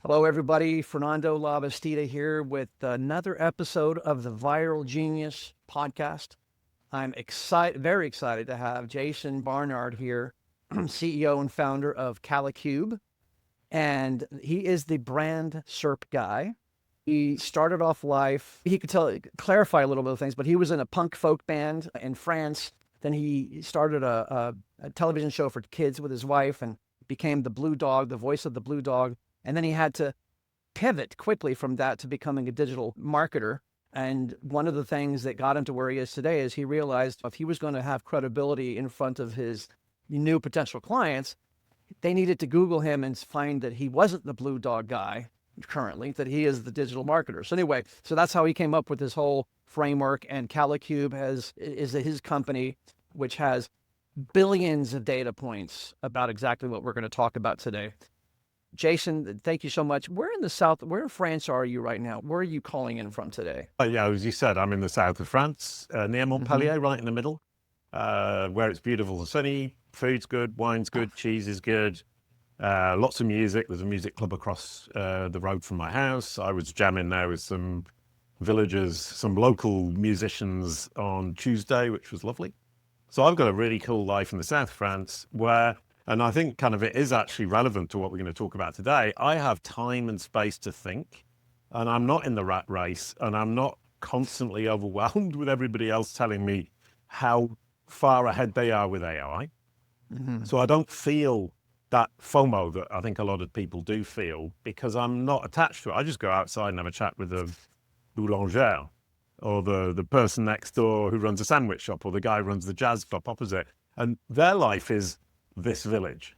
Hello, everybody. Fernando Labastida here with another episode of the Viral Genius podcast. I'm very excited to have Jason Barnard here, CEO and founder of Kalicube, and he is the Brand SERP Guy. He started off life, he could clarify a little bit of things, but he was in a punk folk band in France. Then he started a television show for kids with his wife and became the Blue Dog, the voice of the Blue Dog. And then he had to pivot quickly from that to becoming a digital marketer. And one of the things that got him to where he is today is he realized if he was going to have credibility in front of his new potential clients, they needed to Google him and find that he wasn't the Blue Dog guy currently, that he is the digital marketer. So anyway, so that's how he came up with this whole framework. And Kalicube is his company, which has billions of data points about exactly what we're going to talk about today. Jason, thank you so much. Where in France are you right now? Where are you calling in from today? Yeah, as you said, I'm in the south of France, near Montpellier, right in the middle, where it's beautiful and sunny, food's good, wine's good, cheese is good, lots of music. There's a music club across the road from my house. I was jamming there with some villagers, some local musicians on Tuesday, which was lovely. So I've got a really cool life in the south of France where, and I think kind of it is actually relevant to what we're going to talk about today, I have time and space to think, and I'm not in the rat race, and I'm not constantly overwhelmed with everybody else telling me how far ahead they are with AI. So I don't feel that FOMO that I think a lot of people do feel because I'm not attached to it. I just go outside and have a chat with the boulanger or the person next door who runs a sandwich shop or the guy who runs the jazz club opposite. And their life is this village.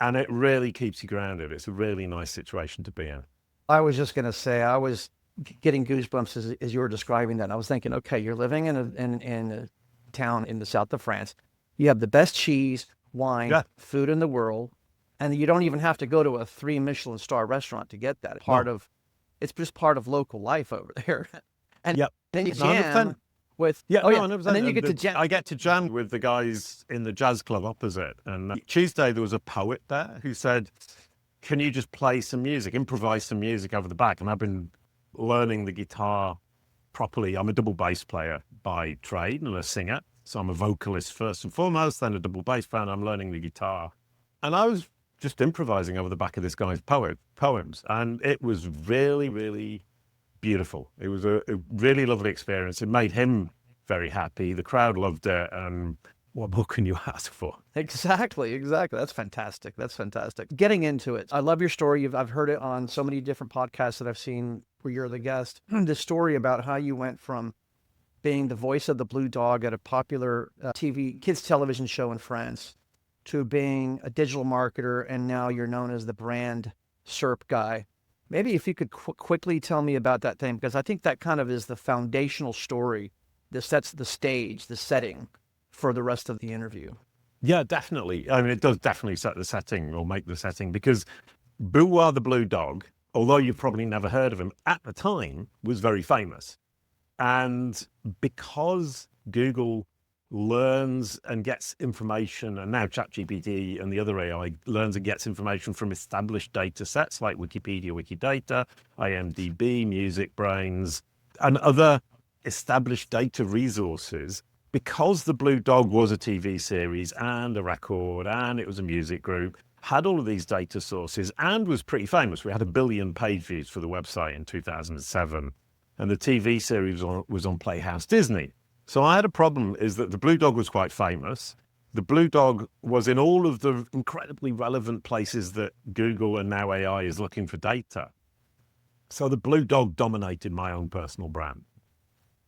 And it really keeps you grounded. It's a really nice situation to be in. I was just going to say, I was getting goosebumps as you were describing that. And I was thinking, okay, you're living in a town in the south of France. You have the best cheese, wine, food in the world, and you don't even have to go to a 3 Michelin star restaurant to get that. It's just part of local life over there. And then you jam with and then you get to jam. I get to jam with the guys in the jazz club opposite. And Tuesday there was a poet there who said, "Can you just play some music, improvise some music over the back?" And I've been learning the guitar properly. I'm a double bass player by trade and a singer. So I'm a vocalist first and foremost, then a double bass player, and I'm learning the guitar. And I was just improvising over the back of this guy's poems. And it was really, really beautiful. It was a really lovely experience. It made him very happy. The crowd loved it. And what more can you ask for? Exactly. That's fantastic. Getting into it. I love your story. I've heard it on so many different podcasts that I've seen where you're the guest. The story about how you went from being the voice of the Blue Dog at a popular kids television show in France to being a digital marketer, and now you're known as the Brand SERP Guy. Maybe if you could quickly tell me about that thing, because I think that kind of is the foundational story that sets the stage, the setting for the rest of the interview. Yeah, definitely. I mean, it does definitely set the setting or make the setting because Boowa the Blue Dog, although you've probably never heard of him at the time, was very famous. And because Google learns and gets information, and now ChatGPT and the other AI learns and gets information from established data sets like Wikipedia, Wikidata, IMDb, Music Brains, and other established data resources, because the Blue Dog was a TV series and a record and it was a music group, had all of these data sources and was pretty famous. We had 1 billion page views for the website in 2007. And the TV series was on Playhouse Disney. So I had a problem is that the Blue Dog was quite famous. The Blue Dog was in all of the incredibly relevant places that Google and now AI is looking for data. So the Blue Dog dominated my own personal brand.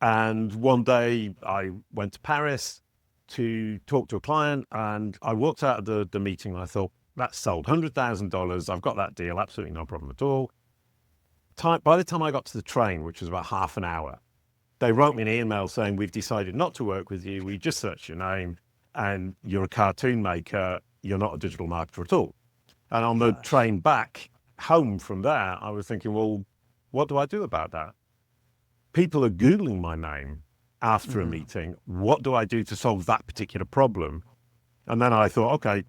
And one day I went to Paris to talk to a client, and I walked out of the meeting and I thought, that's sold, $100,000. I've got that deal, absolutely no problem at all. By the time I got to the train, which was about half an hour, they wrote me an email saying, we've decided not to work with you. We just searched your name and you're a cartoon maker. You're not a digital marketer at all. And on the train back home from there, I was thinking, well, what do I do about that? People are Googling my name after a meeting. What do I do to solve that particular problem? And then I thought, okay,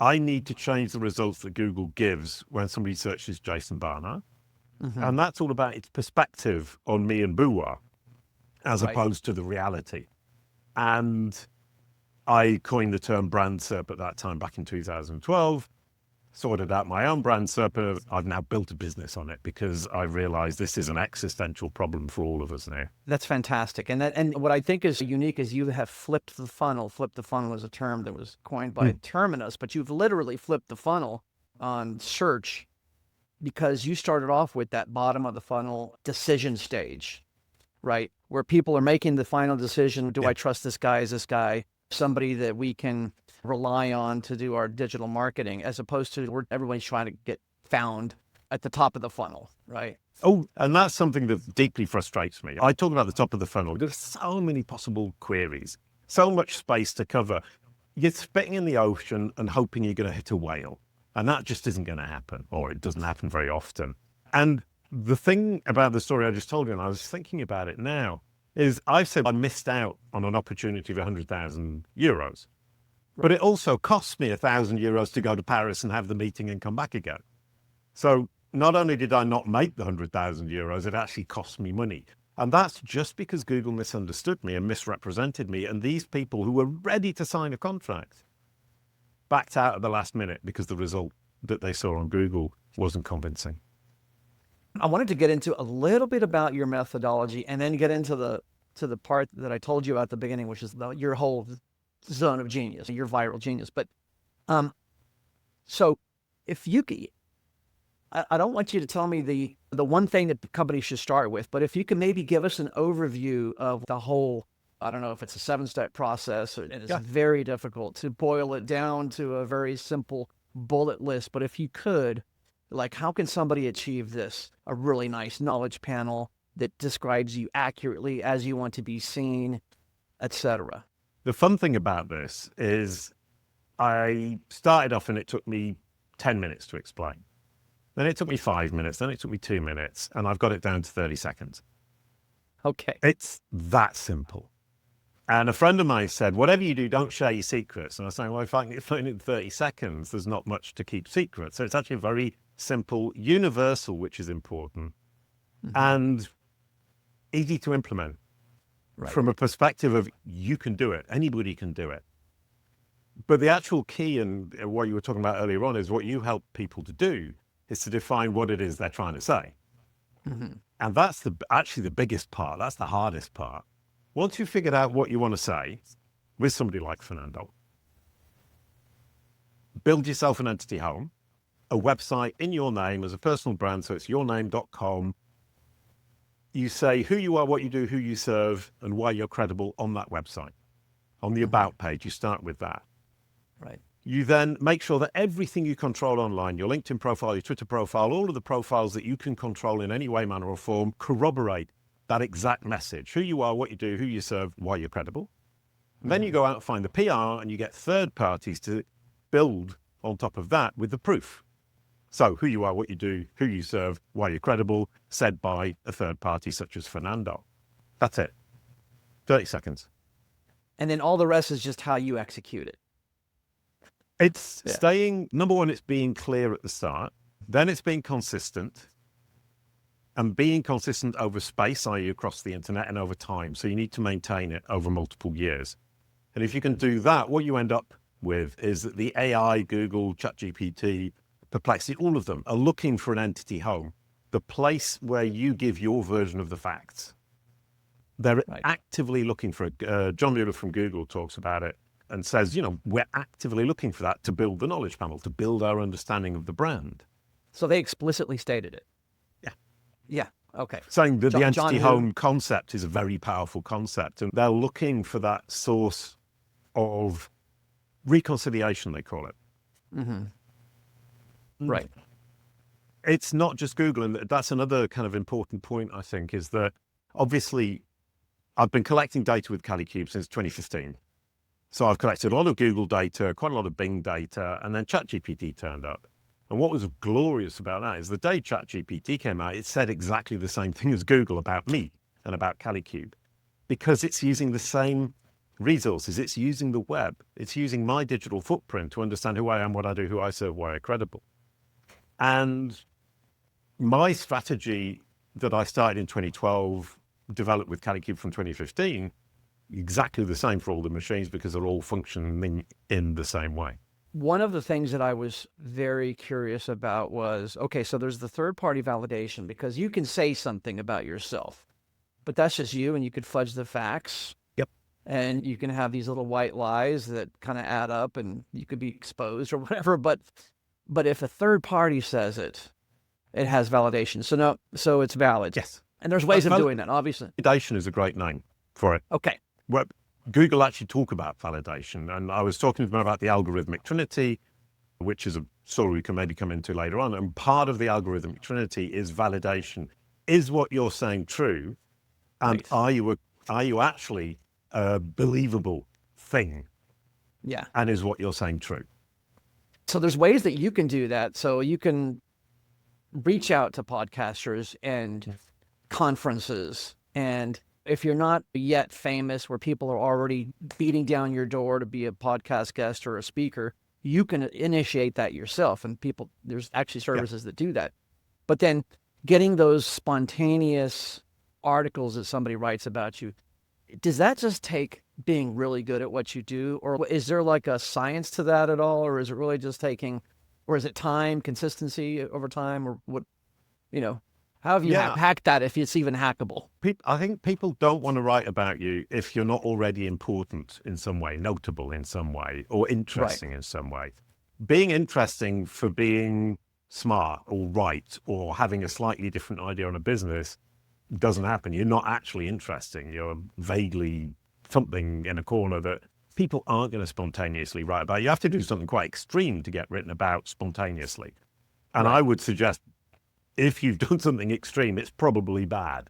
I need to change the results that Google gives when somebody searches Jason Barnard. And that's all about its perspective on me and Boowa, as opposed to the reality. And I coined the term Brand SERP at that time, back in 2012, sorted out my own Brand SERP. I've now built a business on it because I realized this is an existential problem for all of us now. That's fantastic. And what I think is unique is you have flipped the funnel. Flip the funnel is a term that was coined by Terminus, but you've literally flipped the funnel on search because you started off with that bottom of the funnel decision stage, right? Where people are making the final decision. Do I trust this guy? Is this guy somebody that we can rely on to do our digital marketing, as opposed to where everybody's trying to get found at the top of the funnel, right? Oh, and that's something that deeply frustrates me. I talk about the top of the funnel. There's so many possible queries, so much space to cover. You're spitting in the ocean and hoping you're going to hit a whale. And that just isn't going to happen, or it doesn't happen very often. And the thing about the story I just told you, and I was thinking about it now, is I've said I missed out on an opportunity of 100,000 euros. But it also cost me 1,000 euros to go to Paris and have the meeting and come back again. So not only did I not make the 100,000 euros, it actually cost me money. And that's just because Google misunderstood me and misrepresented me. And these people who were ready to sign a contract backed out at the last minute because the result that they saw on Google wasn't convincing. I wanted to get into a little bit about your methodology and then get into the part that I told you about at the beginning, which is your whole zone of genius, your viral genius. But so if you could, I don't want you to tell me the one thing that companies should start with, but if you can maybe give us an overview of the whole, I don't know if it's a 7-step process, and it's very difficult to boil it down to a very simple bullet list. But if you could, like, how can somebody achieve this? A really nice knowledge panel that describes you accurately as you want to be seen, etc. The fun thing about this is I started off and it took me 10 minutes to explain. Then it took me 5 minutes. Then it took me 2 minutes. And I've got it down to 30 seconds. Okay. It's that simple. And a friend of mine said, whatever you do, don't share your secrets. And I was saying, well, if I can explain it in 30 seconds, there's not much to keep secret. So it's actually very simple, universal, which is important, and easy to implement. From a perspective of you can do it, anybody can do it. But the actual key, and what you were talking about earlier on, is what you help people to do is to define what it is they're trying to say. And that's actually the biggest part. That's the hardest part. Once you've figured out what you want to say with somebody like Fernando, build yourself an entity home, a website in your name as a personal brand. So it's yourname.com. You say who you are, what you do, who you serve, and why you're credible on that website. On the About page, you start with that. Right. You then make sure that everything you control online, your LinkedIn profile, your Twitter profile, all of the profiles that you can control in any way, manner, or form, corroborate that exact message. Who you are, what you do, who you serve, why you're credible. And then you go out and find the PR, and you get third parties to build on top of that with the proof. So who you are, what you do, who you serve, why you're credible, said by a third party such as Fernando. That's it. 30 seconds. And then all the rest is just how you execute it. It's staying, number one, it's being clear at the start. Then it's being consistent. And being consistent over space, i.e. across the internet, and over time. So you need to maintain it over multiple years. And if you can do that, what you end up with is that the AI, Google, ChatGPT, Perplexity, all of them are looking for an entity home, the place where you give your version of the facts. They're actively looking for it. John Mueller from Google talks about it and says, you know, we're actively looking for that to build the knowledge panel, to build our understanding of the brand. So they explicitly stated it. Yeah. Yeah. Okay. Saying that the entity home concept is a very powerful concept, and they're looking for that source of reconciliation, they call it. Right. It's not just Google, and that's another kind of important point, I think, is that obviously I've been collecting data with Kalicube since 2015. So I've collected a lot of Google data, quite a lot of Bing data, and then ChatGPT turned up. And what was glorious about that is the day ChatGPT came out, it said exactly the same thing as Google about me and about Kalicube, because it's using the same resources. It's using the web. It's using my digital footprint to understand who I am, what I do, who I serve, why I'm credible. And my strategy that I started in 2012, developed with Kalicube from 2015, exactly the same for all the machines because they're all functioning in the same way. One of the things that I was very curious about was, okay, so there's the third-party validation because you can say something about yourself, but that's just you, and you could fudge the facts. Yep. And you can have these little white lies that kind of add up and you could be exposed or whatever. But if a third party says it, it has validation. So it's valid. Yes. And there's ways of doing that, obviously. Validation is a great name for it. Okay. Well, Google actually talk about validation. And I was talking to them about the algorithmic trinity, which is a story we can maybe come into later on. And part of the algorithmic trinity is validation. Is what you're saying true? And Right. are you actually a believable thing? Yeah. And is what you're saying true? So there's ways that you can do that. So you can reach out to podcasters and conferences. And if you're not yet famous where people are already beating down your door to be a podcast guest or a speaker, you can initiate that yourself. And there's actually services that do that. But then getting those spontaneous articles that somebody writes about you, does that just take being really good at what you do? Or is there like a science to that at all? Or is it really just or is it time, consistency over time? Or what, how have you hacked that if it's even hackable? I think people don't want to write about you if you're not already important in some way, notable in some way, or interesting in some way. Being interesting for being smart or right or having a slightly different idea on a business doesn't happen. You're not actually interesting. You're vaguely something in a corner that people aren't going to spontaneously write about. You have to do something quite extreme to get written about spontaneously. And I would suggest if you've done something extreme, it's probably bad.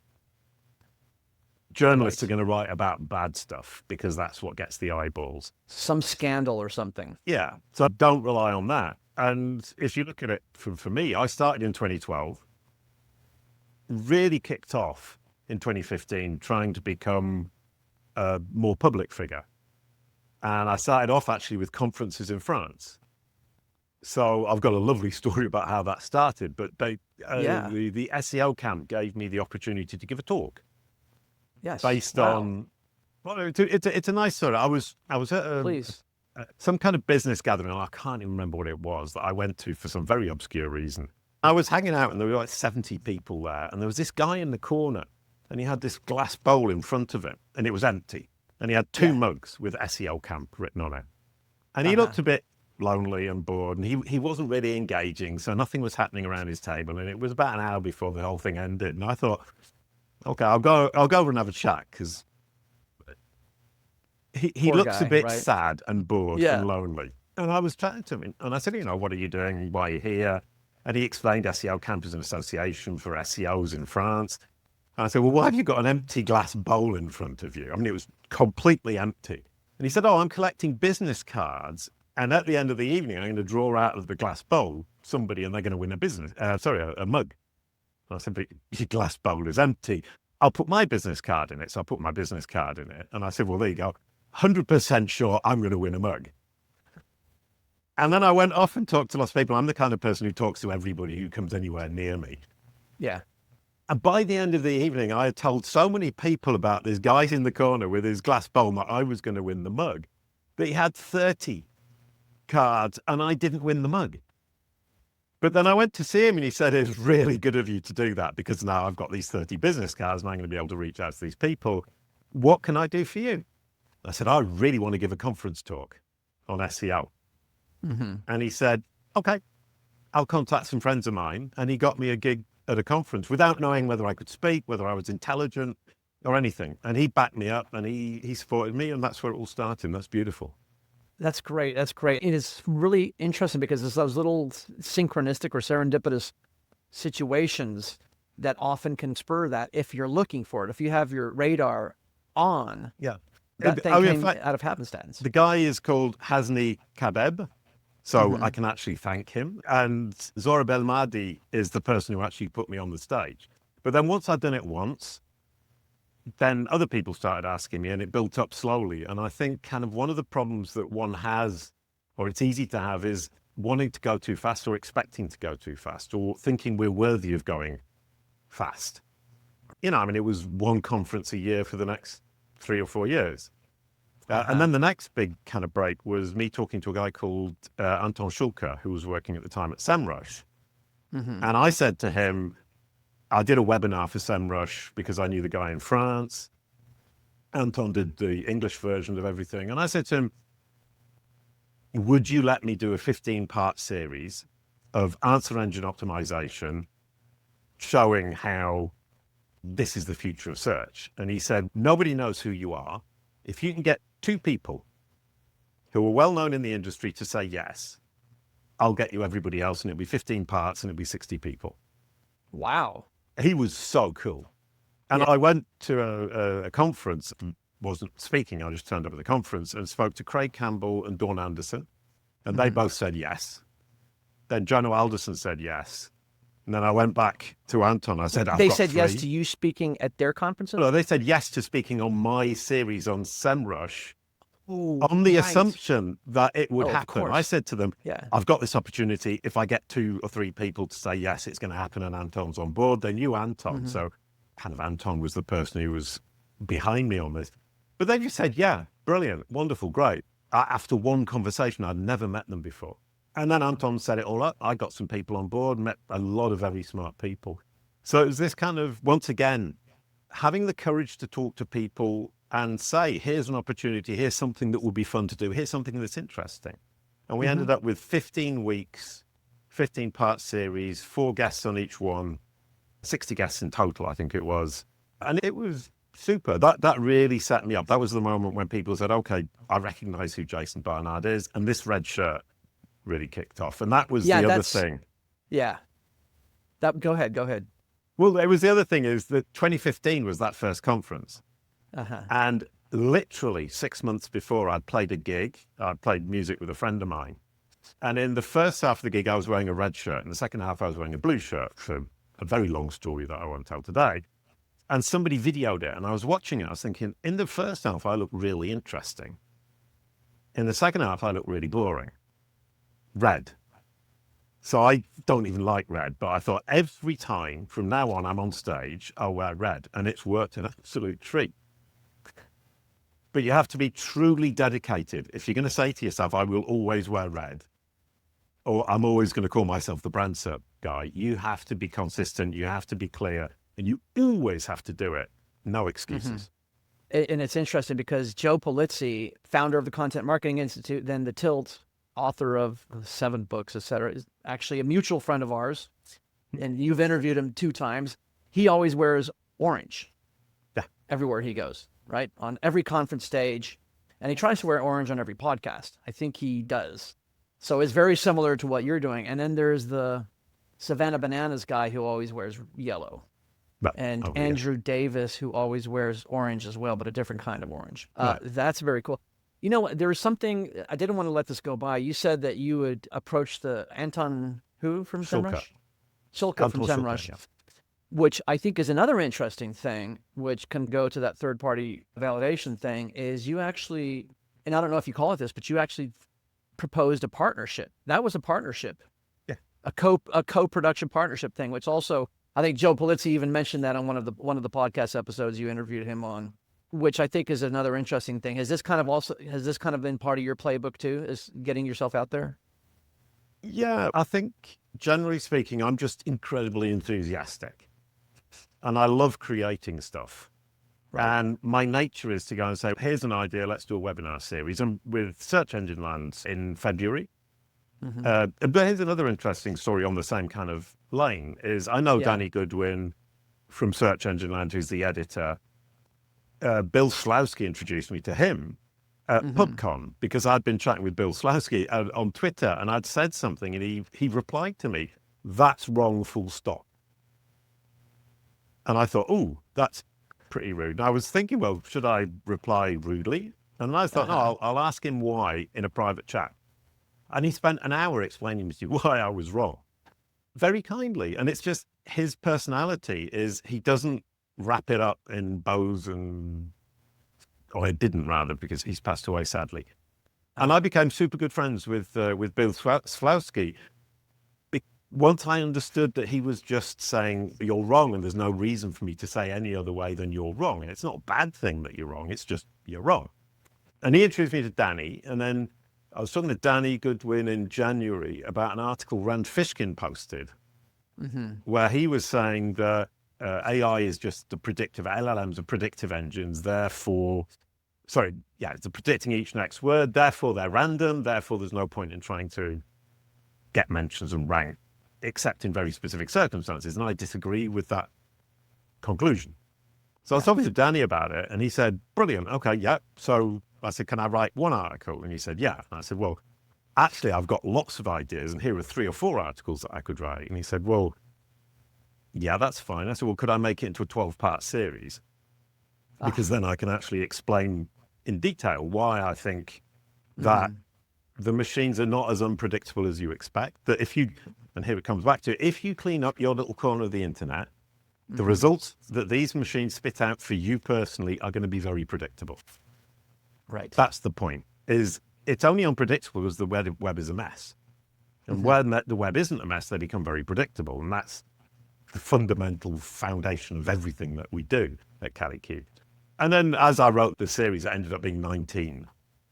Journalists are going to write about bad stuff because that's what gets the eyeballs. Some scandal or something. Yeah. So don't rely on that. And if you look at it for me, I started in 2012, really kicked off in 2015, trying to become a more public figure. And I started off actually with conferences in France. So I've got a lovely story about how that started, but the SEO camp gave me the opportunity to give a talk. Yes. Based on, well, it's a nice story. I was at some kind of business gathering. I can't even remember what it was that I went to for some very obscure reason. I was hanging out and there were like 70 people there. And there was this guy in the corner and he had this glass bowl in front of him and it was empty. And he had two mugs with SEO camp written on it. And he looked a bit lonely and bored and he wasn't really engaging. So nothing was happening around his table. And it was about an hour before the whole thing ended. And I thought, okay, I'll go over and have a chat because he looks a bit sad and bored and lonely. And I was chatting to him and I said, what are you doing? Why are you here? And he explained SEO Camp is an association for SEOs in France. And I said, well, why have you got an empty glass bowl in front of you? I mean, it was completely empty. And he said, I'm collecting business cards. And at the end of the evening, I'm going to draw out of the glass bowl somebody and they're going to win a mug. And I said, but your glass bowl is empty. I'll put my business card in it. So I put my business card in it. And I said, well, there you go. 100% sure I'm going to win a mug. And then I went off and talked to lots of people. I'm the kind of person who talks to everybody who comes anywhere near me. Yeah. And by the end of the evening, I had told so many people about this guy in the corner with his glass bowl that I was going to win the mug. But he had 30 cards and I didn't win the mug. But then I went to see him and he said, it's really good of you to do that because now I've got these 30 business cards and I'm going to be able to reach out to these people. What can I do for you? I said, I really want to give a conference talk on SEO. Mm-hmm. And he said, okay, I'll contact some friends of mine. And he got me a gig at a conference without knowing whether I could speak, whether I was intelligent or anything. And he backed me up and he supported me. And that's where it all started. That's beautiful. That's great. That's great. It is really interesting because it's those little synchronistic or serendipitous situations that often can spur that if you're looking for it. If you have your radar on, that thing came out of happenstance. The guy is called Hasni Kabeb. So I can actually thank him. And Zora Belmadi is the person who actually put me on the stage. But then once I'd done it once, then other people started asking me, and it built up slowly. And I think kind of one of the problems that one has, or it's easy to have, is wanting to go too fast or expecting to go too fast or thinking we're worthy of going fast. You know, I mean, it was one conference a year for the next 3 or 4 years. And then the next big kind of break was me talking to a guy called Anton Schulke, who was working at the time at Semrush. And I said to him, I did a webinar for Semrush because I knew the guy in France. Anton did the English version of everything. And I said to him, would you let me do a 15-part series of answer engine optimization showing how this is the future of search? And he said, nobody knows who you are. If you can get 2 people who are well known in the industry to say yes, I'll get you everybody else, and it'll be 15 parts and it'll be 60 people. Wow. He was so cool. And I went to a conference, wasn't speaking, I just turned up at the conference and spoke to Craig Campbell and Dawn Anderson, and they both said yes. Then Jono Alderson said yes. And then I went back to Anton. I said, They said yes to you speaking at their conferences? No, they said yes to speaking on my series on Semrush on the assumption that it would happen. I said to them, I've got this opportunity. If I get 2 or 3 people to say yes, it's going to happen, and Anton's on board. They knew Anton. So kind of Anton was the person who was behind me on this. But they just said, yeah, brilliant, wonderful, great. After one conversation, I'd never met them before. And then Anton set it all up. I got some people on board, met a lot of very smart people. So it was this kind of, once again, having the courage to talk to people and say, here's an opportunity, here's something that will be fun to do, here's something that's interesting. And we ended up with 15 weeks, 15-part series, 4 guests on each one, 60 guests in total, I think it was. And it was super. That really set me up. That was the moment when people said, okay, I recognize who Jason Barnard is. And this red shirt really kicked off. And that was the other thing. Yeah. Go ahead. Well, it was the other thing is that 2015 was that first conference. And literally 6 months before, I'd played a gig. I'd played music with a friend of mine. And in the first half of the gig, I was wearing a red shirt. In the second half, I was wearing a blue shirt, for a very long story that I won't tell today. And somebody videoed it, and I was watching it. I was thinking, in the first half, I look really interesting. In the second half, I look really boring. Red. So I don't even like red, but I thought every time from now on I'm on stage, I'll wear red. And it's worked an absolute treat. But you have to be truly dedicated. If you're going to say to yourself, I will always wear red, or I'm always going to call myself the Brand SERP Guy, you have to be consistent, you have to be clear, and you always have to do it. No excuses. And it's interesting because Joe Pulizzi, founder of the Content Marketing Institute, then the Tilt, author of 7 books, etc., is actually a mutual friend of ours. And you've interviewed him 2 times. He always wears orange everywhere he goes, right? On every conference stage. And he tries to wear orange on every podcast. I think he does. So it's very similar to what you're doing. And then there's the Savannah Bananas guy who always wears yellow. And Andrew Davis, who always wears orange as well, but a different kind of orange. That's very cool. You know, there was something, I didn't want to let this go by. You said that you would approach the Anton, who from Semrush? Schulke from Semrush, which I think is another interesting thing, which can go to that third-party validation thing, is you actually, and I don't know if you call it this, but you actually proposed a partnership. That was a partnership. Yeah. A co-production partnership thing, which also, I think Joe Pulizzi even mentioned that on one of the podcast episodes you interviewed him on, which I think is another interesting thing. Has this kind of been part of your playbook too, is getting yourself out there? Yeah, I think generally speaking, I'm just incredibly enthusiastic and I love creating stuff. Right. And my nature is to go and say, here's an idea, let's do a webinar series. And with Search Engine Land in February. But here's another interesting story on the same kind of lane is I know Danny Goodwin from Search Engine Land, who's the editor. Bill Slawski introduced me to him at PubCon because I'd been chatting with Bill Slawski on Twitter and I'd said something and he replied to me, that's wrong, full stop. And I thought, oh, that's pretty rude. And I was thinking, well, should I reply rudely? And I thought, no, I'll ask him why in a private chat. And he spent an hour explaining to me why I was wrong, very kindly. And it's just his personality is he doesn't wrap it up in bows and, or it didn't rather, because he's passed away sadly. And I became super good friends with Bill Slawski. Once I understood that he was just saying you're wrong and there's no reason for me to say any other way than you're wrong. And it's not a bad thing that you're wrong. It's just you're wrong. And he introduced me to Danny. And then I was talking to Danny Goodwin in January about an article Rand Fishkin posted where he was saying that AI is just the predictive, LLMs are predictive engines. Therefore, it's predicting each next word. Therefore, they're random. Therefore, there's no point in trying to get mentions and rank, except in very specific circumstances. And I disagree with that conclusion. So I was talking to Danny about it, and he said, brilliant, okay, yeah. So I said, can I write one article? And he said, yeah. And I said, well, actually, I've got lots of ideas, and here are 3 or 4 articles that I could write. And he said, well, yeah, that's fine. I said, well, could I make it into a 12-part series? Because then I can actually explain in detail why I think that the machines are not as unpredictable as you expect. That if you, and here it comes back to, if you clean up your little corner of the internet, the results that these machines spit out for you personally are going to be very predictable. Right. That's the point, is it's only unpredictable because the web is a mess. And when the web isn't a mess, they become very predictable. And that's the fundamental foundation of everything that we do at Kalicube. And then as I wrote the series, it ended up being 19.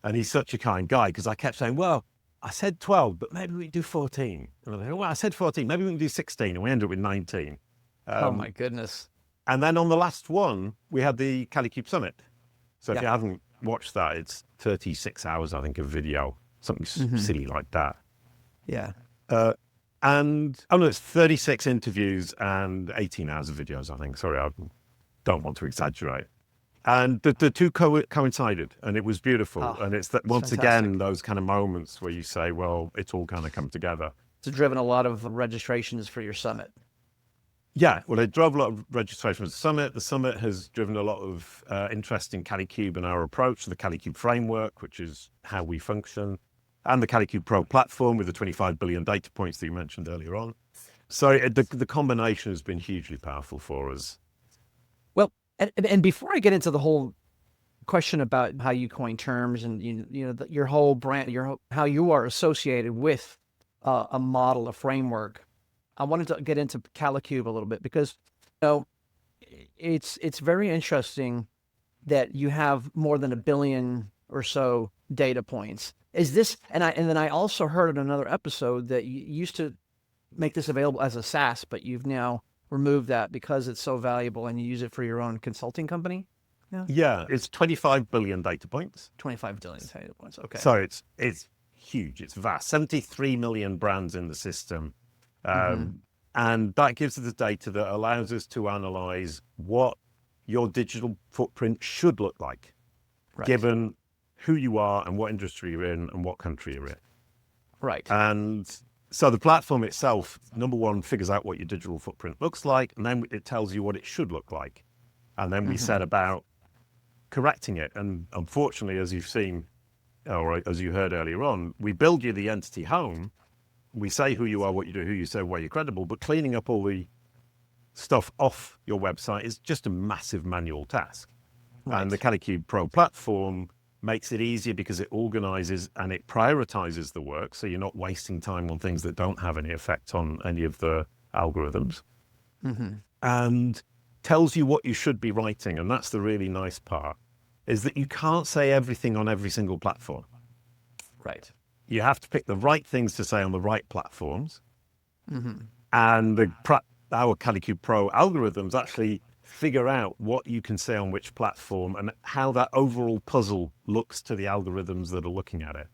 And he's such a kind guy, because I kept saying, well, I said 12, but maybe we can do 14. And I thought, well, I said 14, maybe we can do 16. And we ended up with 19. Oh, my goodness. And then on the last one, we had the Kalicube Summit. So if you haven't watched that, it's 36 hours, I think, of video, something silly like that. Yeah. And, oh no, it's 36 interviews and 18 hours of videos, I think. Sorry, I don't want to exaggerate. And the two coincided, and it was beautiful. And it's that once again, those kind of moments where you say, well, it's all kind of come together. It's driven a lot of registrations for your summit. Yeah, well, it drove a lot of registration for the summit. The summit has driven a lot of interest in Kalicube and our approach to the Kalicube framework, which is how we function, and the Kalicube Pro platform with the 25 billion data points that you mentioned earlier on. So the combination has been hugely powerful for us. Well, and before I get into the whole question about how you coin terms and your whole brand, how you are associated with a model, a framework, I wanted to get into Kalicube a little bit, because it's very interesting that you have more than 1 billion or so data points. Is this, and then I also heard in another episode that you used to make this available as a SaaS, but you've now removed that because it's so valuable and you use it for your own consulting company? Yeah, it's 25 billion data points. 25 billion data points, okay. So it's huge, it's vast. 73 million brands in the system. And that gives us the data that allows us to analyze what your digital footprint should look like, given who you are and what industry you're in and what country you're in. Right. And so the platform itself, number one, figures out what your digital footprint looks like, and then it tells you what it should look like. And then we set about correcting it. And unfortunately, as you've seen, or as you heard earlier on, we build you the entity home. We say who you are, what you do, who you say, why you're credible, but cleaning up all the stuff off your website is just a massive manual task. Right. And the Kalicube Pro platform makes it easier because it organizes and it prioritizes the work, so you're not wasting time on things that don't have any effect on any of the algorithms, and tells you what you should be writing. And that's the really nice part, is that you can't say everything on every single platform. Right. You have to pick the right things to say on the right platforms. And our Kalicube Pro algorithms actually figure out what you can say on which platform and how that overall puzzle looks to the algorithms that are looking at it.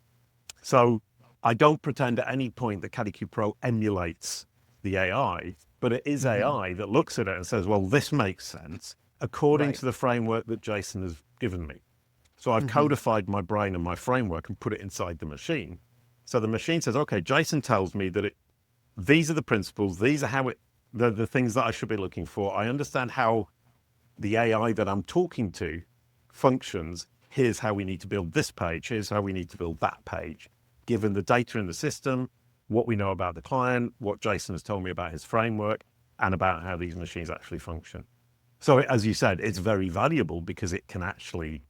So I don't pretend at any point that Kalicube Pro emulates the AI, but it is AI that looks at it and says, well, this makes sense according to the framework that Jason has given me. So I've codified my brain and my framework and put it inside the machine. So the machine says, okay, Jason tells me that these are the principles, these are how the things that I should be looking for. I understand how the AI that I'm talking to functions. Here's how we need to build this page. Here's how we need to build that page. Given the data in the system, what we know about the client, what Jason has told me about his framework, and about how these machines actually function. So as you said, it's very valuable because it can actually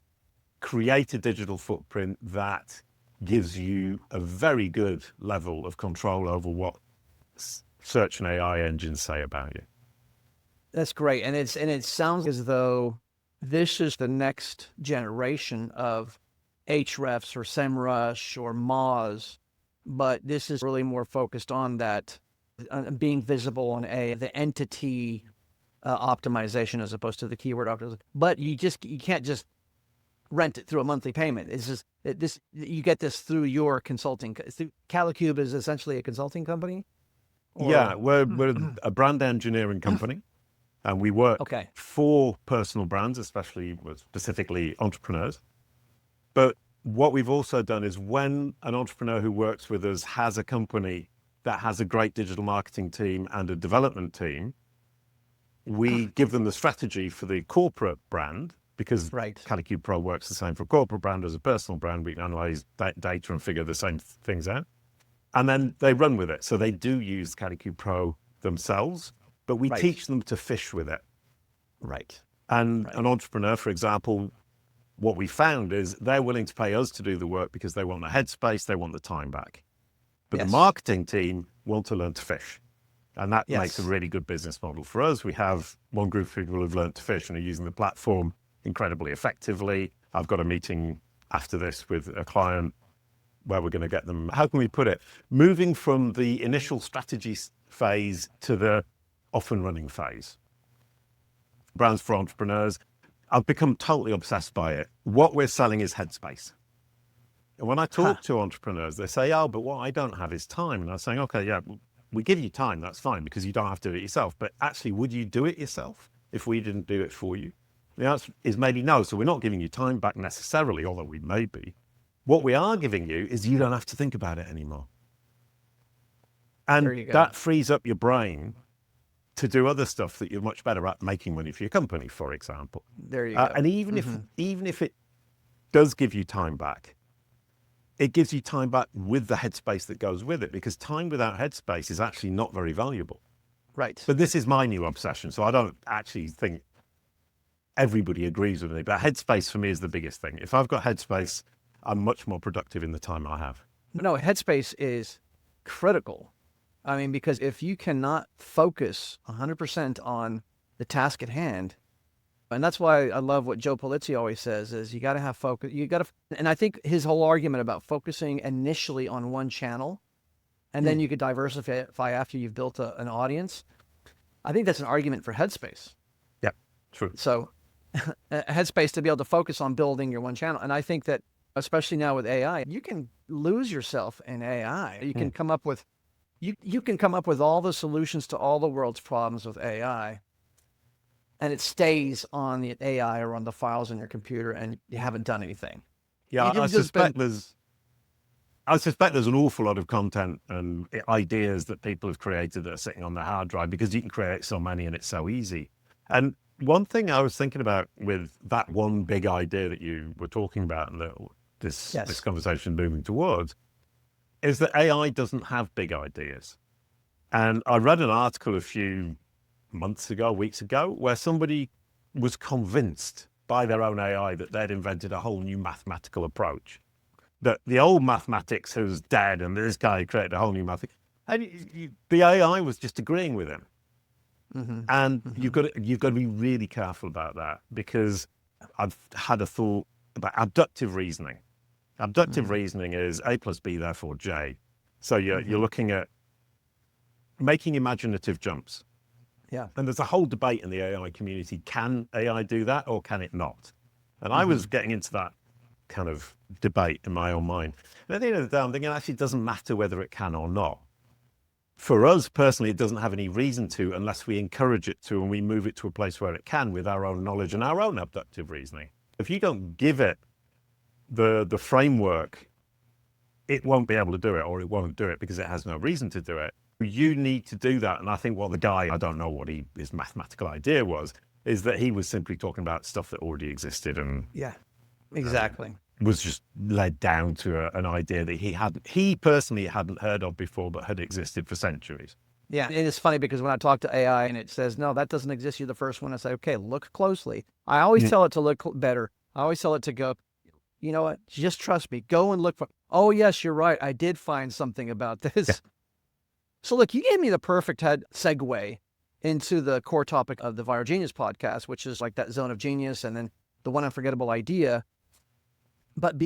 create a digital footprint that gives you a very good level of control over what search and AI engines say about you. That's great. And it sounds as though this is the next generation of Hrefs or Semrush or Moz, but this is really more focused on that being visible on the entity optimization as opposed to the keyword optimization. But you can't just rent it through a monthly payment. It's just this, you get this through your consulting. Kalicube is essentially a consulting company. Yeah, we're a brand engineering company, and we work for personal brands, specifically entrepreneurs. But what we've also done is when an entrepreneur who works with us has a company that has a great digital marketing team and a development team, we give them the strategy for the corporate brand, because Kalicube Pro works the same for a corporate brand as a personal brand. We can analyze data and figure the same things out. And then they run with it. So they do use Kalicube Pro themselves, but we teach them to fish with it. And an entrepreneur, for example, what we found is they're willing to pay us to do the work because they want the headspace, they want the time back. But the marketing team want to learn to fish. And that makes a really good business model for us. We have one group of people who've learned to fish and are using the platform incredibly effectively. I've got a meeting after this with a client where we're going to get them, how can we put it, moving from the initial strategy phase to the off and running phase. Brands for entrepreneurs. I've become totally obsessed by it. What we're selling is headspace. And when I talk to entrepreneurs, they say, oh, but what I don't have is time. And I'm saying, okay, yeah, we give you time, that's fine, because you don't have to do it yourself. But actually, would you do it yourself if we didn't do it for you? The answer is maybe no. So we're not giving you time back necessarily, although we may be. What we are giving you is you don't have to think about it anymore. And that frees up your brain to do other stuff that you're much better at, making money for your company, for example. There you go. And even if it does give you time back, it gives you time back with the headspace that goes with it, because time without headspace is actually not very valuable. But this is my new obsession, so I don't actually think everybody agrees with me, but headspace for me is the biggest thing. If I've got headspace, I'm much more productive in the time I have. No, headspace is critical. I mean, because if you cannot focus 100% on the task at hand, and that's why I love what Joe Pulizzi always says, is you got to have focus. And I think his whole argument about focusing initially on one channel, and then you could diversify after you've built an audience. I think that's an argument for headspace. Yeah, true. So headspace to be able to focus on building your one channel. And I think that, especially now with AI, you can lose yourself in AI. You can come up with, you can come up with all the solutions to all the world's problems with AI, and it stays on the AI or on the files in your computer, and you haven't done anything. Yeah, I suspect there's an awful lot of content and ideas that people have created that are sitting on the hard drive, because you can create so many and it's so easy. And one thing I was thinking about with that one big idea that you were talking about and that this conversation moving towards is that AI doesn't have big ideas. And I read an article a few weeks ago, where somebody was convinced by their own AI that they'd invented a whole new mathematical approach, that the old mathematics was dead and this guy created a whole new mathematics. And the AI was just agreeing with him. And you've got to be really careful about that, because I've had a thought about abductive reasoning. Abductive reasoning is A plus B, therefore J. So you're looking at making imaginative jumps. Yeah. And there's a whole debate in the AI community. Can AI do that or can it not? And I was getting into that kind of debate in my own mind. And at the end of the day, I'm thinking actually it doesn't matter whether it can or not. For us personally, it doesn't have any reason to, unless we encourage it to and we move it to a place where it can with our own knowledge and our own abductive reasoning. If you don't give it the framework, it won't be able to do it, or it won't do it because it has no reason to do it. You need to do that. And I think what the guy, I don't know what his mathematical idea was, is that he was simply talking about stuff that already existed and was just led down to an idea that he personally hadn't heard of before, but had existed for centuries. Yeah. And it's funny because when I talk to AI and it says, no, that doesn't exist, you're the first one, I say, okay, look closely. I always tell it to look better. I always tell it to go, you know what, just trust me. Go and look for, oh, yes, you're right. I did find something about this. Yeah. So look, you gave me the perfect segue into the core topic of the Viral Genius podcast, which is like that zone of genius and then the one unforgettable idea. But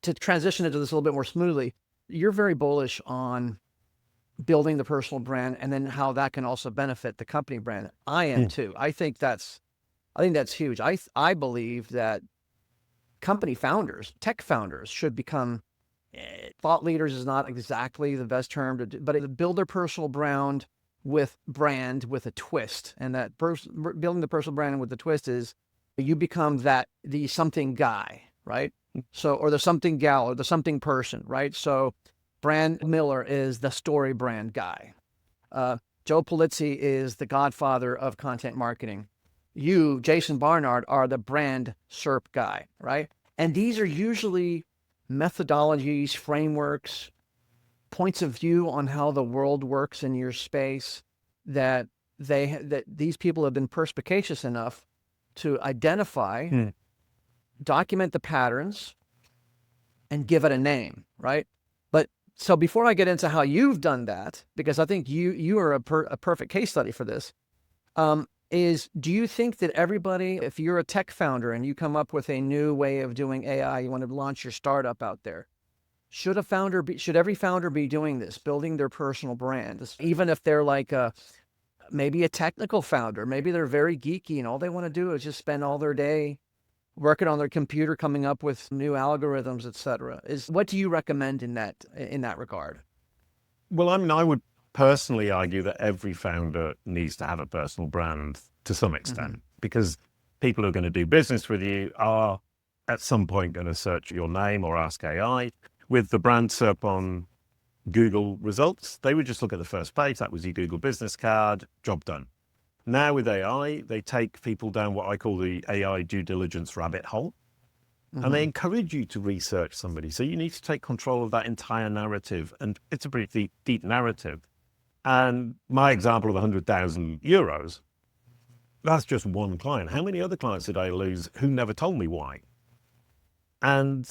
to transition into this a little bit more smoothly, you're very bullish on building the personal brand and then how that can also benefit the company brand. I am too. I think that's huge. I believe that company founders, tech founders should become thought leaders is not exactly the best term to do, but build their personal brand with a twist. And that building the personal brand with the twist is you become the something guy, right? So, or the something gal or the something person, right? So Brand Miller is the story brand guy. Joe Pulizzi is the godfather of content marketing. You, Jason Barnard, are the Brand SERP guy, right? And these are usually methodologies, frameworks, points of view on how the world works in your space that these people have been perspicacious enough to identify, document the patterns, and give it a name, right? But so before I get into how you've done that, because I think you are a perfect case study for this, do you think that everybody, if you're a tech founder and you come up with a new way of doing AI, you want to launch your startup out there, should every founder be doing this, building their personal brand, even if they're like maybe a technical founder, maybe they're very geeky and all they want to do is just spend all their day working on their computer, coming up with new algorithms, et cetera. What do you recommend in that regard? Well, I mean, I would personally argue that every founder needs to have a personal brand to some extent, because people who are going to do business with you are at some point going to search your name or ask AI. With the brand SERP on Google results, they would just look at the first page. That was your Google business card, job done. Now with AI, they take people down what I call the AI due diligence rabbit hole, and they encourage you to research somebody. So you need to take control of that entire narrative, and it's a pretty deep narrative. And my example of 100,000 euros, that's just one client. How many other clients did I lose who never told me why? And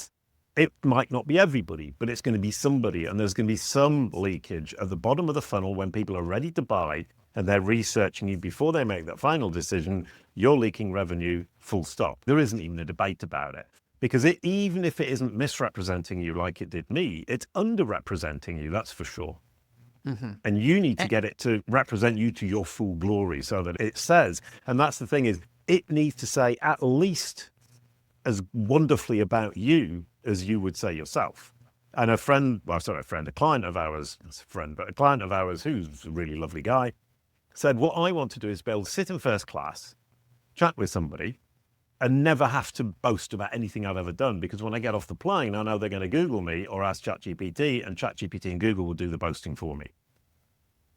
it might not be everybody, but it's going to be somebody, and there's going to be some leakage at the bottom of the funnel when people are ready to buy and they're researching you before they make that final decision. You're leaking revenue, full stop. There isn't even a debate about it, because even if it isn't misrepresenting you like it did me, it's underrepresenting you, that's for sure. And you need to get it to represent you to your full glory so that it says, and that's the thing, is it needs to say at least as wonderfully about you as you would say yourself. And a client of ours, a client of ours who's a really lovely guy, said, what I want to do is be able to sit in first class, chat with somebody, and never have to boast about anything I've ever done, because when I get off the plane, I know they're going to Google me or ask ChatGPT, and ChatGPT and Google will do the boasting for me.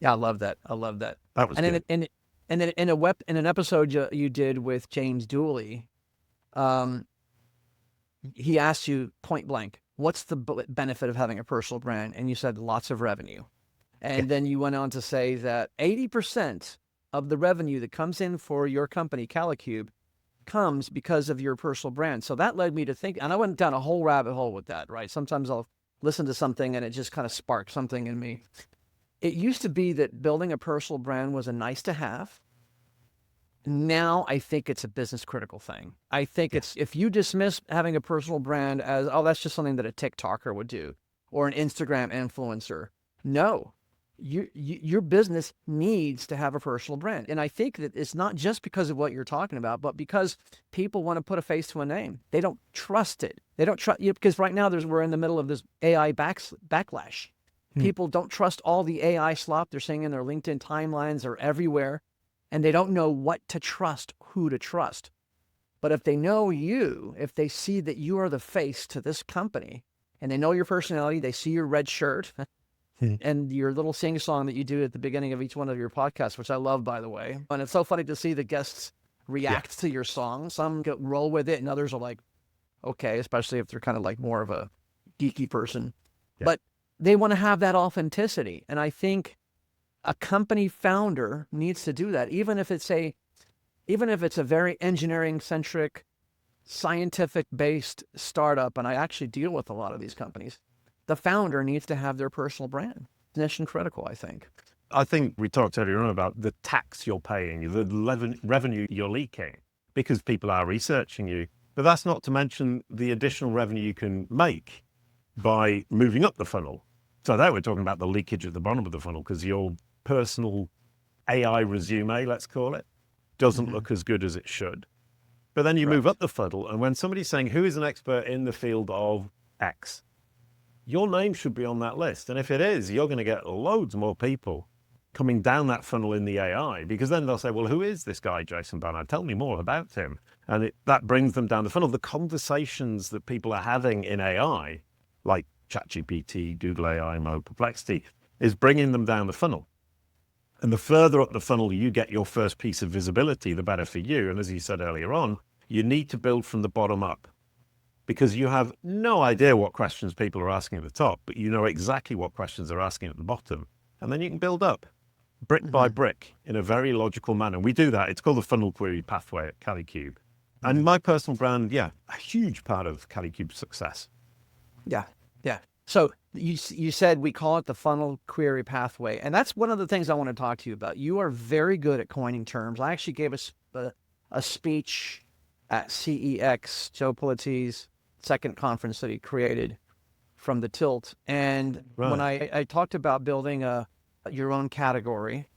Yeah, I love that. I love that. That was good. And then in an episode you did with James Dooley, he asked you point blank, what's the benefit of having a personal brand? And you said lots of revenue. And then you went on to say that 80% of the revenue that comes in for your company, Kalicube, comes because of your personal brand. So that led me to think, and I went down a whole rabbit hole with that, right? Sometimes I'll listen to something and it just kind of sparks something in me. It used to be that building a personal brand was a nice to have. Now I think it's a business critical thing. I think it's, if you dismiss having a personal brand as, oh, that's just something that a TikToker would do or an Instagram influencer. No, your business needs to have a personal brand. And I think that it's not just because of what you're talking about, but because people want to put a face to a name. They don't trust it. They don't trust you, because right now we're in the middle of this AI backlash. People don't trust all the AI slop they're seeing in their LinkedIn timelines or everywhere, and they don't know what to trust, who to trust. But if they know you, if they see that you are the face to this company, and they know your personality, they see your red shirt, and your little sing-song that you do at the beginning of each one of your podcasts, which I love, by the way. And it's so funny to see the guests react to your song. Some roll with it, and others are like, okay, especially if they're kind of like more of a geeky person. But they want to have that authenticity. And I think a company founder needs to do that, even if it's a very engineering centric, scientific based startup. And I actually deal with a lot of these companies. The founder needs to have their personal brand. Mission critical, I think. I think we talked earlier on about the tax you're paying, the revenue you're leaking, because people are researching you. But that's not to mention the additional revenue you can make by moving up the funnel. So there we're talking about the leakage at the bottom of the funnel, because your personal AI resume, let's call it, doesn't look as good as it should. But then you move up the funnel, and when somebody's saying, who is an expert in the field of X? Your name should be on that list. And if it is, you're going to get loads more people coming down that funnel in the AI, because then they'll say, well, who is this guy, Jason Barnard? Tell me more about him. And that brings them down the funnel. The conversations that people are having in AI, like ChatGPT, Google AI Mode, Perplexity, is bringing them down the funnel. And the further up the funnel you get your first piece of visibility, the better for you. And as you said earlier on, you need to build from the bottom up, because you have no idea what questions people are asking at the top, but you know exactly what questions they're asking at the bottom. And then you can build up brick by brick in a very logical manner. We do that. It's called the funnel query pathway at Kalicube. And my personal brand, a huge part of Kalicube's success. Yeah. So you said we call it the funnel query pathway. And that's one of the things I want to talk to you about. You are very good at coining terms. I actually gave a speech at CEX, Joe Pulizzi's second conference that he created from the Tilt. And when I talked about building your own category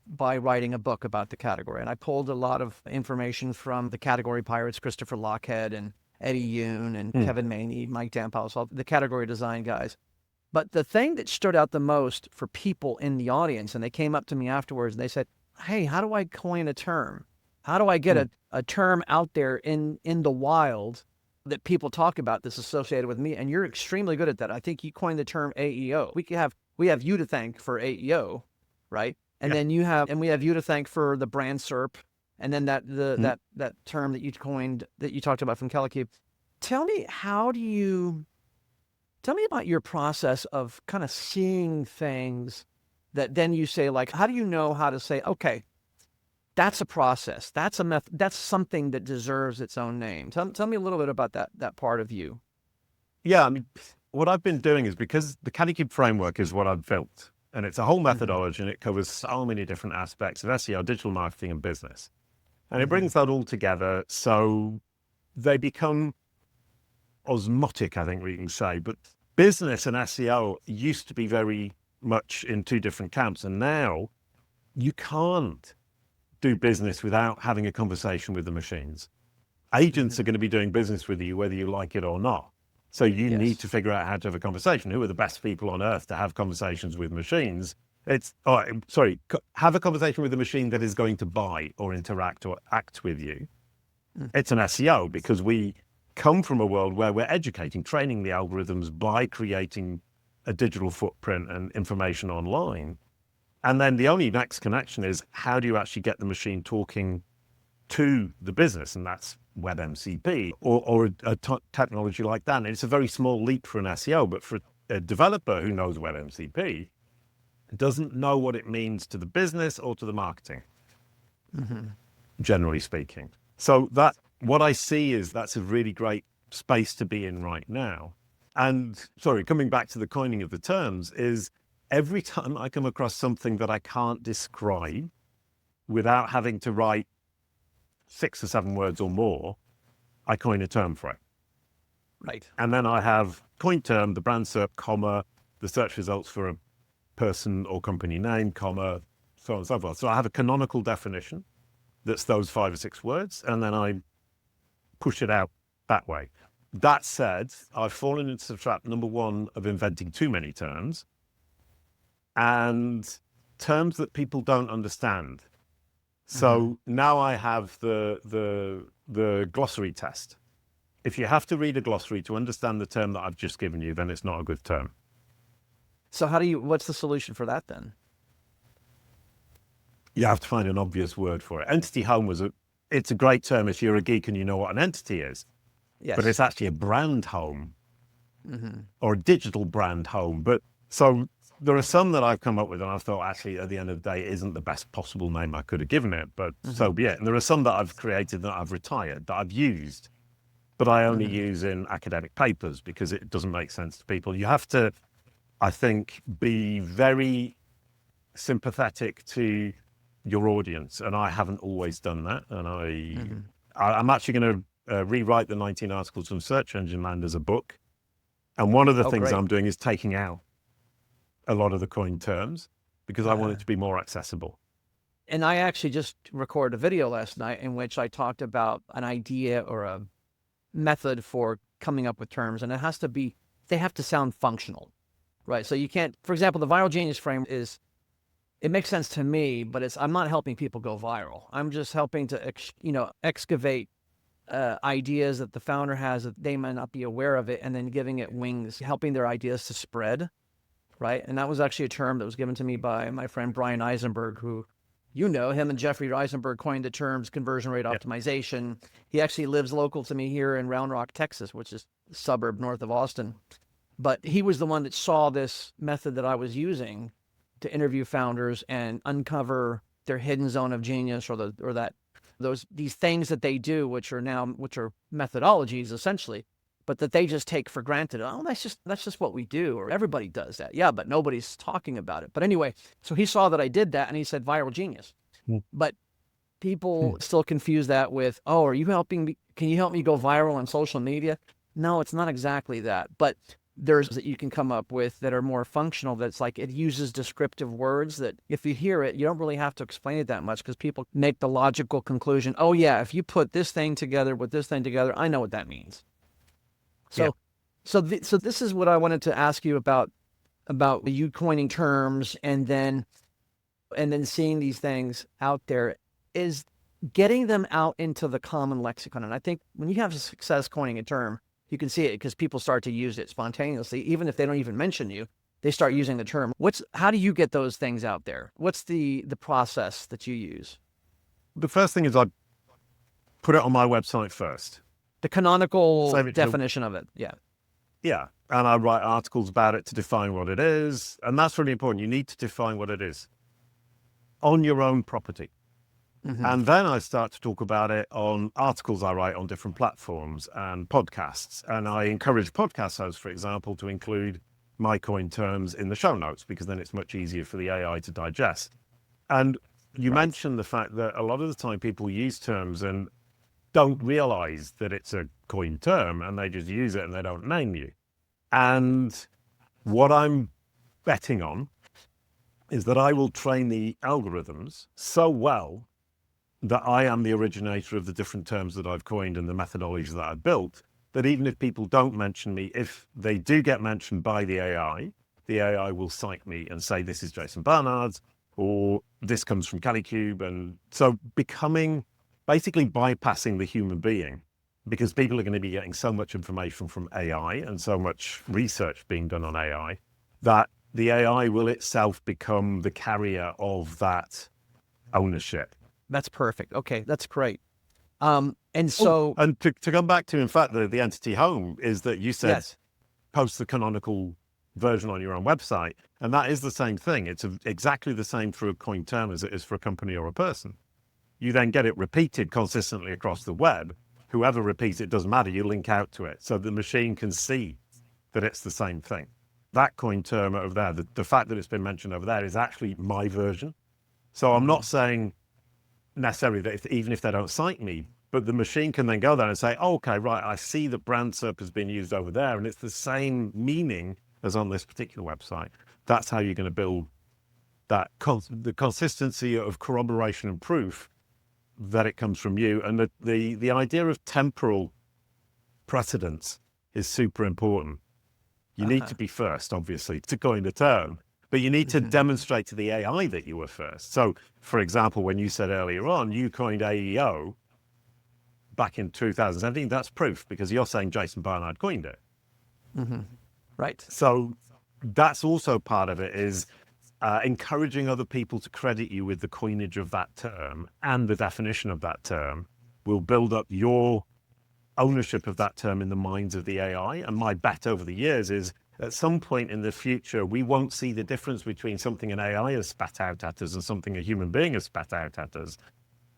by writing a book about the category. And I pulled a lot of information from the category pirates, Christopher Lochhead and Eddie Yoon and Kevin Maney, Mike Damphouse, the category design guys. But the thing that stood out the most for people in the audience, and they came up to me afterwards and they said, hey, how do I coin a term? How do I get a term out there in the wild that people talk about that's associated with me? And you're extremely good at that. I think you coined the term AEO. We have you to thank for AEO, right? And then we have you to thank for the brand SERP, and then that term that you coined, that you talked about from Kalicube. Tell me about your process of kind of seeing things that then you say, like, how do you know how to say, okay, that's a process, that's a method, that's something that deserves its own name. Tell me a little bit about that part of you. Yeah, I mean, what I've been doing is, because the Kalicube framework is what I've built, and it's a whole methodology, and it covers so many different aspects of SEO, digital marketing, and business. And it brings that all together so they become osmotic, I think we can say. But business and SEO used to be very much in two different camps, and now you can't do business without having a conversation with the machines. Agents are going to be doing business with you whether you like it or not. So you need to figure out how to have a conversation. Who are the best people on earth to have conversations with machines? Have a conversation with a machine that is going to buy or interact or act with you. It's an SEO, because we come from a world where we're educating, training the algorithms by creating a digital footprint and information online. And then the only next connection is, how do you actually get the machine talking to the business? And that's WebMCP or a technology like that. And it's a very small leap for an SEO, but for a developer who knows WebMCP, doesn't know what it means to the business or to the marketing, generally speaking. So what I see is that's a really great space to be in right now. And coming back to the coining of the terms, is every time I come across something that I can't describe without having to write 6 or 7 words or more, I coin a term for it. Right. And then I have coin term, the brand SERP, comma, the search results for a person or company name, comma, so on and so forth. So I have a canonical definition that's those 5 or 6 words, and then I push it out that way. That said, I've fallen into the trap, number one, of inventing too many terms, and terms that people don't understand. So now I have the glossary test. If you have to read a glossary to understand the term that I've just given you, then it's not a good term. So what's the solution for that then? You have to find an obvious word for it. Entity home it's a great term if you're a geek and you know what an entity is. Yes. But it's actually a brand home or a digital brand home. But so there are some that I've come up with and I've thought, actually, at the end of the day, it isn't the best possible name I could have given it, but so be it. And there are some that I've created that I've retired, that I've used, but I only use in academic papers because it doesn't make sense to people. You have to, I think, be very sympathetic to your audience, and I haven't always done that. And I'm actually going to rewrite the 19 articles from Search Engine Land as a book. And one of the things I'm doing is taking out a lot of the coined terms because I want it to be more accessible. And I actually just recorded a video last night in which I talked about an idea or a method for coming up with terms, and it has to be, they have to sound functional, right? So you can't, for example, the viral genius frame is, it makes sense to me, but I'm not helping people go viral. I'm just helping to, excavate ideas that the founder has that they might not be aware of it, and then giving it wings, helping their ideas to spread, right? And that was actually a term that was given to me by my friend Brian Eisenberg, who, him and Jeffrey Eisenberg coined the terms conversion rate optimization. He actually lives local to me here in Round Rock, Texas, which is a suburb north of Austin. But he was the one that saw this method that I was using to interview founders and uncover their hidden zone of genius, or these things that they do, which are methodologies essentially, but that they just take for granted. Oh, that's just what we do, or everybody does that. Yeah, but nobody's talking about it. But anyway, so he saw that I did that and he said viral genius. But people still confuse that with, oh, are you helping me? Can you help me go viral on social media? No, it's not exactly that. But there's that you can come up with that are more functional. That's like, it uses descriptive words that if you hear it, you don't really have to explain it that much, because people make the logical conclusion, oh yeah, if you put this thing together with this thing together, I know what that means. So this is what I wanted to ask you about you coining terms and then seeing these things out there, is getting them out into the common lexicon. And I think when you have success coining a term, you can see it because people start to use it spontaneously. Even if they don't even mention you, they start using the term. How do you get those things out there? What's the process that you use? The first thing is I put it on my website first. The canonical definition of it. Yeah. Yeah. And I write articles about it to define what it is. And that's really important. You need to define what it is on your own property. And then I start to talk about it on articles I write on different platforms and podcasts. And I encourage podcast hosts, for example, to include my coined terms in the show notes, because then it's much easier for the AI to digest. And you mentioned the fact that a lot of the time people use terms and don't realize that it's a coined term, and they just use it and they don't name you. And what I'm betting on is that I will train the algorithms so well that I am the originator of the different terms that I've coined and the methodologies that I've built, that even if people don't mention me, if they do get mentioned by the AI will cite me and say, this is Jason Barnard's, or this comes from Kalicube. And so basically bypassing the human being, because people are going to be getting so much information from AI and so much research being done on AI, that the AI will itself become the carrier of that ownership. That's perfect. Okay, that's great. And so... and to come back to, in fact, the entity home is that you said post the canonical version on your own website, and that is the same thing. It's exactly the same for a coined term as it is for a company or a person. You then get it repeated consistently across the web. Whoever repeats it, doesn't matter, you link out to it. So the machine can see that it's the same thing. That coined term over there, the fact that it's been mentioned over there is actually my version. So I'm not saying necessarily that even if they don't cite me, but the machine can then go there and say, oh, okay, right, I see that Brand SERP has been used over there, and it's the same meaning as on this particular website. That's how you're going to build that the consistency of corroboration and proof that it comes from you. And the idea of temporal precedence is super important. You need to be first, obviously, to coin the term, but you need to demonstrate to the AI that you were first. So, for example, when you said earlier on, you coined AEO back in 2017, that's proof, because you're saying Jason Barnard coined it. Right. So that's also part of it, is encouraging other people to credit you with the coinage of that term and the definition of that term will build up your ownership of that term in the minds of the AI. And my bet over the years is at some point in the future, we won't see the difference between something an AI has spat out at us and something a human being has spat out at us.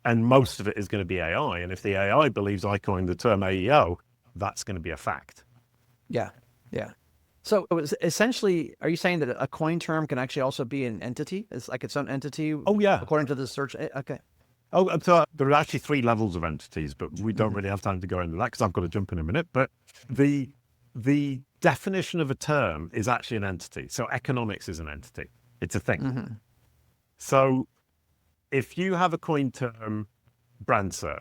And most of it is going to be AI. And if the AI believes I coined the term AEO, that's going to be a fact. Yeah. Yeah. So it was essentially, are you saying that a coin term can actually also be an entity? It's like its own entity? Oh, yeah. According to the search. Okay. Oh, so there are actually 3 levels of entities, but we don't really have time to go into that because I've got to jump in a minute. But the definition of a term is actually an entity. So economics is an entity. It's a thing. So if you have a coin term, Brand SERP,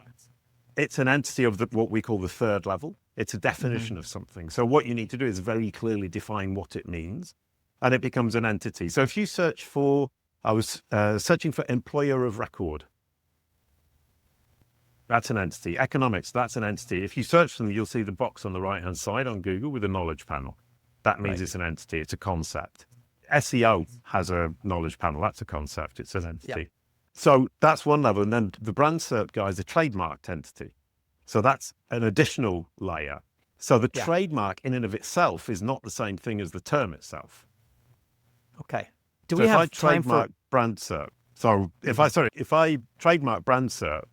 it's an entity of what we call the 3rd level. It's a definition of something. So what you need to do is very clearly define what it means, and it becomes an entity. So if you search for, I was searching for employer of record. That's an entity. Economics, that's an entity. If you search them, you'll see the box on the right-hand side on Google with a knowledge panel. That means it's an entity. It's a concept. SEO has a knowledge panel. That's a concept. It's an entity. Yep. So that's one level. And then the Brand SERP Guy is a trademarked entity. So that's an additional layer. So the trademark in and of itself is not the same thing as the term itself. Okay. So if I trademark Brand SERP, so if I trademark Brand SERP,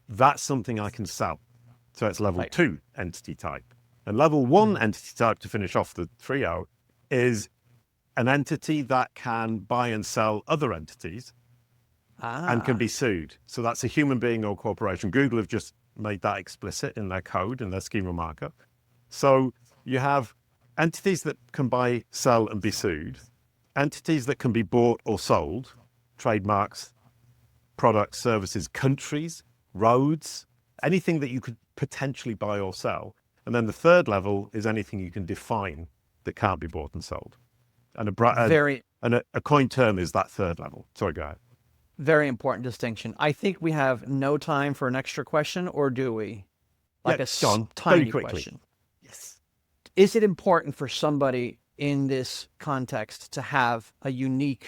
that's something I can sell. So it's level 2 entity type. And level 1 entity type, to finish off the trio, is an entity that can buy and sell other entities and can be sued. So that's a human being or corporation. Google have just made that explicit in their code, in their schema markup. So you have entities that can buy, sell, and be sued, entities that can be bought or sold, trademarks, products, services, countries, roads, anything that you could potentially buy or sell. And then the 3rd level is anything you can define that can't be bought and sold. And a coin term is that 3rd level. Sorry, go ahead. Very important distinction. I think we have no time for an extra question, or do we? Like tiny question. Yes. Is it important for somebody in this context to have a unique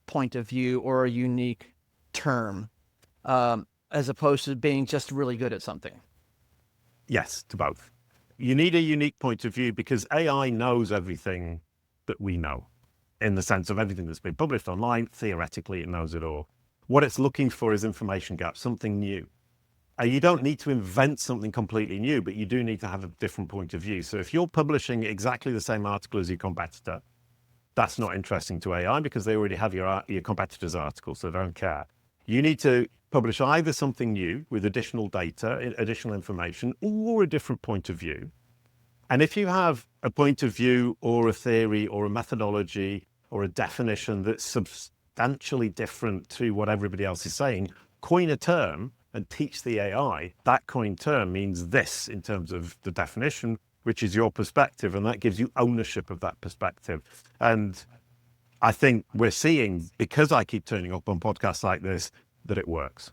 point of view or a unique term, as opposed to being just really good at something? Yes, to both. You need a unique point of view because AI knows everything that we know, in the sense of everything that's been published online. Theoretically, it knows it all. What it's looking for is information gaps, something new. You don't need to invent something completely new, but you do need to have a different point of view. So if you're publishing exactly the same article as your competitor, that's not interesting to AI because they already have your competitor's article, so they don't care. You need to publish either something new with additional data, additional information, or a different point of view. And if you have a point of view or a theory or a methodology or a definition that's substantially different to what everybody else is saying, coin a term and teach the AI that coin term means this in terms of the definition, which is your perspective, and that gives you ownership of that perspective. And I think we're seeing, because I keep turning up on podcasts like this, that it works.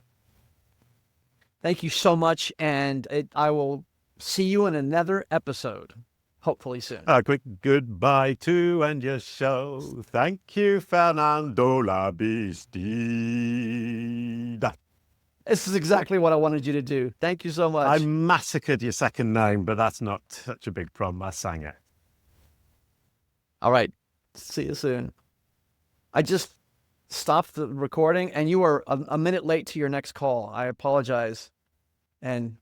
Thank you so much, and I will see you in another episode, hopefully soon. A quick goodbye to end your show. Thank you, Fernando La Bistida. This is exactly what I wanted you to do. Thank you so much. I massacred your second name, but that's not such a big problem. I sang it. All right. See you soon. I just stopped the recording, and you are a minute late to your next call. I apologize. And